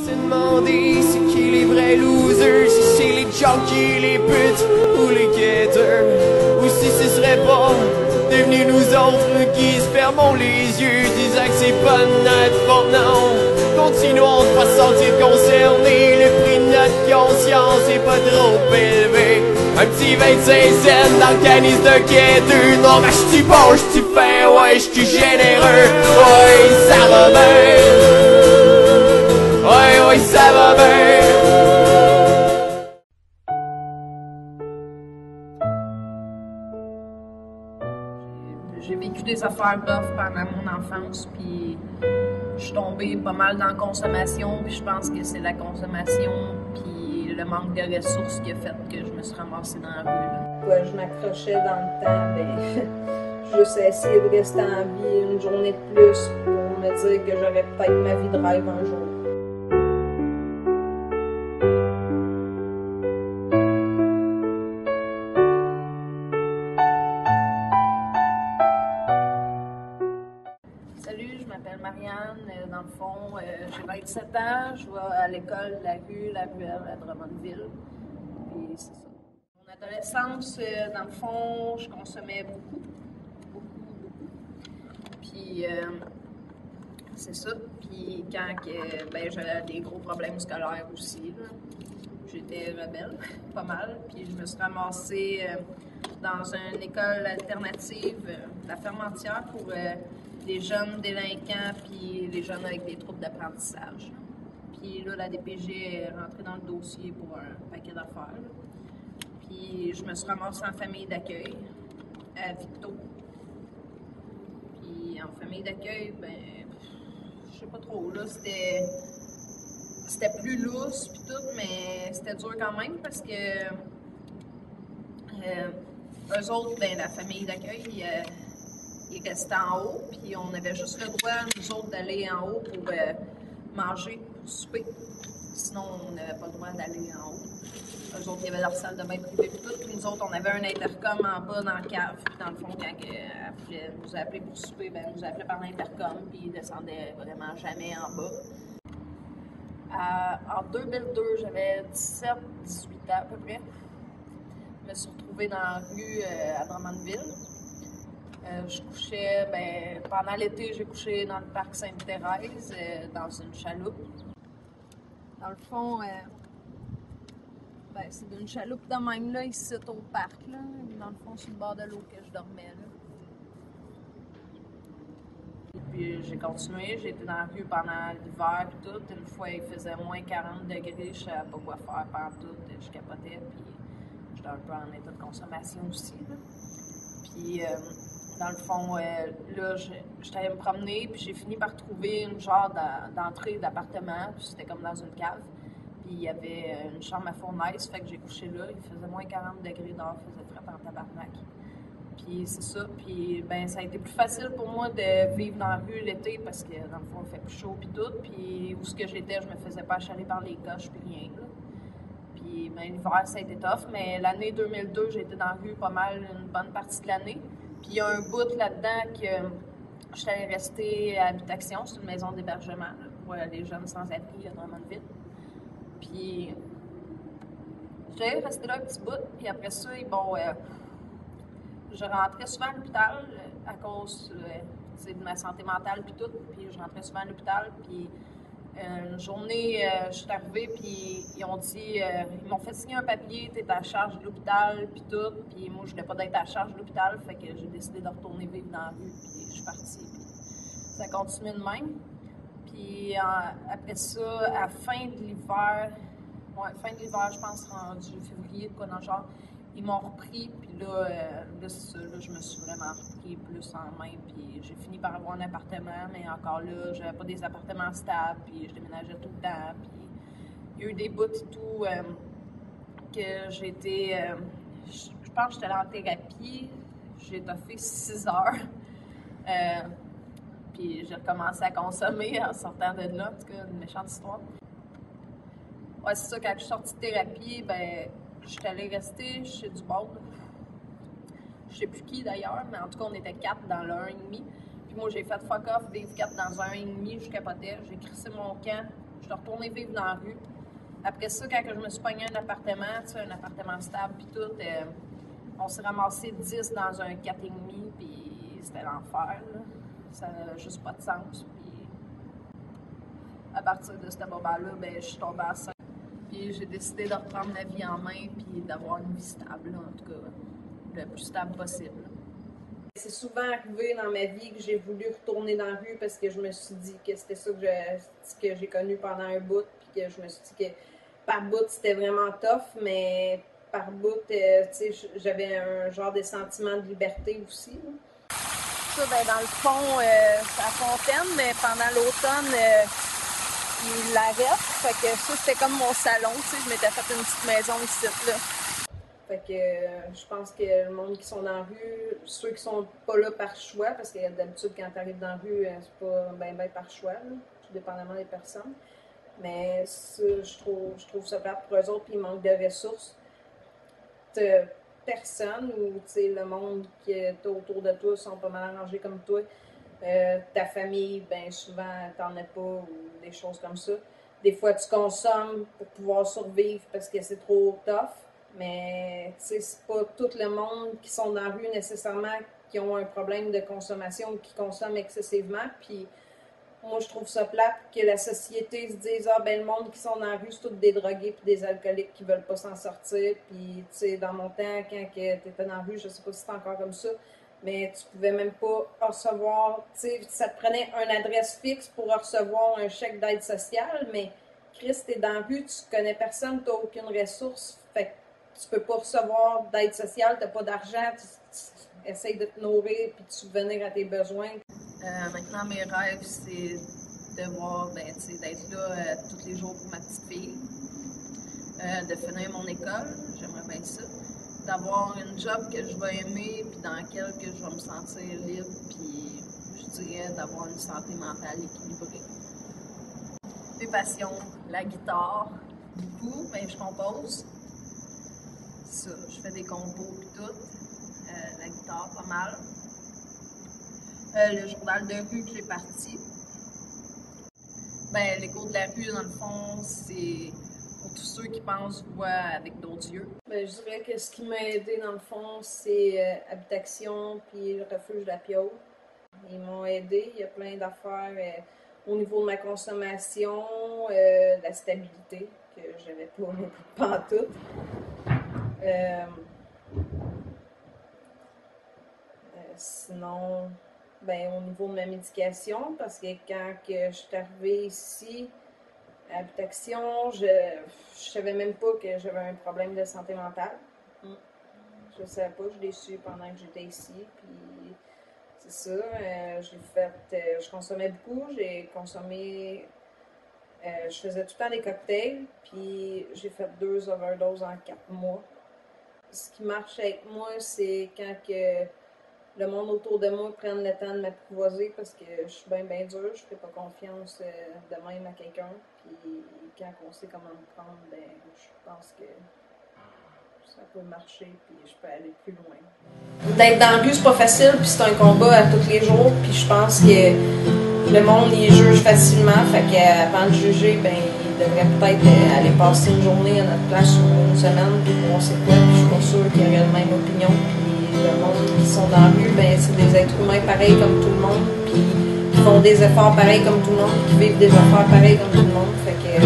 Se demander c'est qui les vrais losers, si c'est les junkies, les putes ou les guetteurs, ou si ce serait pas devenu nous autres qui se fermons les yeux, disant que c'est pas notre faute, non. Continuons de pas se sentir concernés, le prix de notre conscience est pas trop élevé. Un petit 25 cents dans le canis d'un quêteux, non mais j'suis bon, j'suis fin, ouais j'suis généreux, ouais ça va bien. Ouais, ouais, ça va bien. J'ai vécu des affaires rough pendant mon enfance, puis je suis tombée pas mal dans la consommation, puis je pense que c'est la consommation, puis le manque de ressources qui a fait que je me suis ramassée dans la rue. Là. Ouais, je m'accrochais dans le temps, ben, juste à essayer de rester en vie une journée de plus pour me dire que j'aurais peut-être ma vie de rêve un jour. Salut, je m'appelle Marianne. Dans le fond, j'ai 27 ans. Je vais à l'école de la Ruelle à Drummondville. Puis c'est ça. Mon adolescence, dans le fond, je consommais beaucoup. Puis c'est ça. Puis quand j'avais des gros problèmes scolaires aussi, j'étais rebelle, pas mal. Puis je me suis ramassée dans une école alternative, la Fermentière, pour les jeunes délinquants puis les jeunes avec des troubles d'apprentissage. Puis là, la DPG est rentrée dans le dossier pour un paquet d'affaires. Puis je me suis ramassée en famille d'accueil à Victo. Puis en famille d'accueil, ben, je sais pas trop, là, c'était plus lousse puis tout, mais c'était dur quand même parce que eux autres, ben, la famille d'accueil, ils restaient en haut, puis on avait juste le droit, nous autres, d'aller en haut pour manger, pour souper. Sinon, on n'avait pas le droit d'aller en haut. Eux autres, il y avait leur salle de bain privée et tout. Puis nous autres, on avait un intercom en bas dans la cave. Puis dans le fond, quand elle voulait nous appeler pour souper, ben, elle nous appelait par l'intercom, puis ils descendaient vraiment jamais en bas. En 2002, j'avais 17-18 ans à peu près. Je me suis retrouvée dans la rue à Drummondville. Je couchais, ben, pendant l'été, j'ai couché dans le parc Sainte-Thérèse, dans une chaloupe. Dans le fond, ben, c'est d'une chaloupe de même, là, ici au parc, là. Dans le fond, sur le bord de l'eau que je dormais, là. Puis j'ai continué, j'ai été dans la rue pendant l'hiver et tout. Une fois, il faisait moins 40 degrés, je savais pas quoi faire pendant tout. Je capotais, puis j'étais un peu en état de consommation aussi, là. Puis dans le fond, là, j'étais allée me promener, puis j'ai fini par trouver une genre d'entrée d'appartement, puis c'était comme dans une cave. Puis il y avait une chambre à fournaise, fait que j'ai couché là. Il faisait moins 40 degrés dehors, il faisait frais en tabarnak. Puis c'est ça, puis ben ça a été plus facile pour moi de vivre dans la rue l'été parce que dans le fond, il fait plus chaud puis tout. Puis où ce que j'étais, je me faisais pas achaler par les coches puis rien, là. Puis ben, l'hiver, ça a été tough, mais l'année 2002, j'ai été dans la rue pas mal une bonne partie de l'année. Puis il y a un bout là-dedans que j'étais allée rester à Habitation, c'est une maison d'hébergement pour les jeunes sans-abri à Drummondville. Puis j'allais rester là un petit bout, puis après ça, bon, je rentrais souvent à l'hôpital à cause de ma santé mentale puis tout, puis je rentrais souvent à l'hôpital, puis une journée, je suis arrivée, puis ils ont dit, ils m'ont fait signer un papier, t'es à charge de l'hôpital, puis tout, puis moi, je voulais pas d'être à charge de l'hôpital, fait que j'ai décidé de retourner vivre dans la rue, puis je suis partie, puis ça continue de même. Puis après ça, à la fin de l'hiver, je pense, rendu février, quoi dans le genre, ils m'ont repris, puis là, c'est ça, là, je me suis vraiment repris plus en main, puis j'ai fini par avoir un appartement, mais encore là, j'avais pas des appartements stables, puis je déménageais tout le temps, puis il y a eu des bouts et tout que j'ai été, je pense que j'étais allée en thérapie, j'ai toffé 6 heures, puis j'ai recommencé à consommer en sortant de là, en tout cas, une méchante histoire. Ouais, c'est ça, quand je suis sortie de thérapie, ben, je suis allée rester chez du monde. Je sais plus qui d'ailleurs, mais en tout cas, on était 4 dans le 1,5. Puis moi, j'ai fait fuck off, vivre 4 dans un 1,5, je capotais. J'ai crissé mon camp, Je suis retournée vivre dans la rue. Après ça, quand je me suis pognée un appartement stable puis tout, on s'est ramassé 10 dans un 4,5 puis c'était l'enfer, là. Ça n'a juste pas de sens. Puis à partir de ce moment-là, ben, je suis tombée enceinte. Puis j'ai décidé de reprendre ma vie en main puis d'avoir une vie stable, là, en tout cas, le plus stable possible. C'est souvent arrivé dans ma vie que j'ai voulu retourner dans la rue parce que je me suis dit que c'était ça que j'ai connu pendant un bout, puis que je me suis dit que par bout c'était vraiment tough, mais par bout, tu sais, j'avais un genre de sentiment de liberté aussi, là. Ça, ben, dans le fond, c'est à Fontaine, mais pendant l'automne, il l'arrête. Fait que ça, c'était comme mon salon, tu sais, je m'étais fait une petite maison ici, là. Fait que je pense que le monde qui sont dans la rue, ceux qui sont pas là par choix, parce que d'habitude, quand tu arrives dans la rue, c'est pas ben par choix, là, tout dépendamment des personnes. Mais ça, je trouve ça plate pour eux autres, puis ils manquent de ressources. Personne ou le monde qui est autour de toi sont pas mal arrangés comme toi. Ta famille, ben souvent, t'en as pas ou des choses comme ça. Des fois, tu consommes pour pouvoir survivre parce que c'est trop tough. Mais c'est pas tout le monde qui sont dans la rue nécessairement qui ont un problème de consommation ou qui consomment excessivement. Puis moi, je trouve ça plate que la société se dise « Ah, ben le monde qui sont dans la rue, c'est tous des drogués puis des alcooliques qui veulent pas s'en sortir. » Puis, tu sais, dans mon temps, quand tu étais dans la rue, je sais pas si c'est encore comme ça, mais tu pouvais même pas recevoir, tu sais, ça te prenait une adresse fixe pour recevoir un chèque d'aide sociale, mais Chris, t'es dans la rue, tu connais personne, t'as aucune ressource, fait que tu peux pas recevoir d'aide sociale, t'as pas d'argent, tu essayes de te nourrir puis de subvenir à tes besoins. Maintenant, mes rêves, c'est de voir, d'être là tous les jours pour ma petite fille, de finir mon école, j'aimerais bien ça, d'avoir une job que je vais aimer puis dans laquelle que je vais me sentir libre, puis je dirais d'avoir une santé mentale équilibrée. Mes passions, la guitare, beaucoup, ben je compose. Ça, je fais des compos et tout. La guitare, pas mal. Le journal de rue que j'ai parti. Ben, l'écho de la rue, dans le fond, c'est pour tous ceux qui pensent voir avec d'autres yeux. Ben, je dirais que ce qui m'a aidé, dans le fond, c'est Habitation puis le refuge de la Piole. Ils m'ont aidé. Il y a plein d'affaires au niveau de ma consommation, de la stabilité, que j'avais pas en tout. Sinon, ben, au niveau de ma médication, parce que quand que je suis arrivée ici, à Habitation, je savais même pas que j'avais un problème de santé mentale. Je savais pas, je l'ai su pendant que j'étais ici, puis c'est ça, je consommais beaucoup, j'ai consommé, je faisais tout le temps des cocktails, puis j'ai fait 2 overdoses en 4 mois. Ce qui marche avec moi, c'est quand que le monde autour de moi prenne le temps de m'apprivoiser parce que je suis bien dure, je fais pas confiance de même à quelqu'un. Puis quand on sait comment me prendre, ben je pense que ça peut marcher puis je peux aller plus loin. D'être dans la rue, c'est pas facile, puis c'est un combat à tous les jours, puis je pense que le monde il juge facilement, fait qu'avant de juger, ben il devrait peut-être aller passer une journée à notre place ou une semaine, puis voir c'est quoi, puis je suis pas sûre qu'il y aurait la même opinion. Le monde qui sont dans la rue, ben, c'est des êtres humains pareils comme tout le monde, puis qui font des efforts pareils comme tout le monde, qui vivent des affaires pareils comme tout le monde. Fait que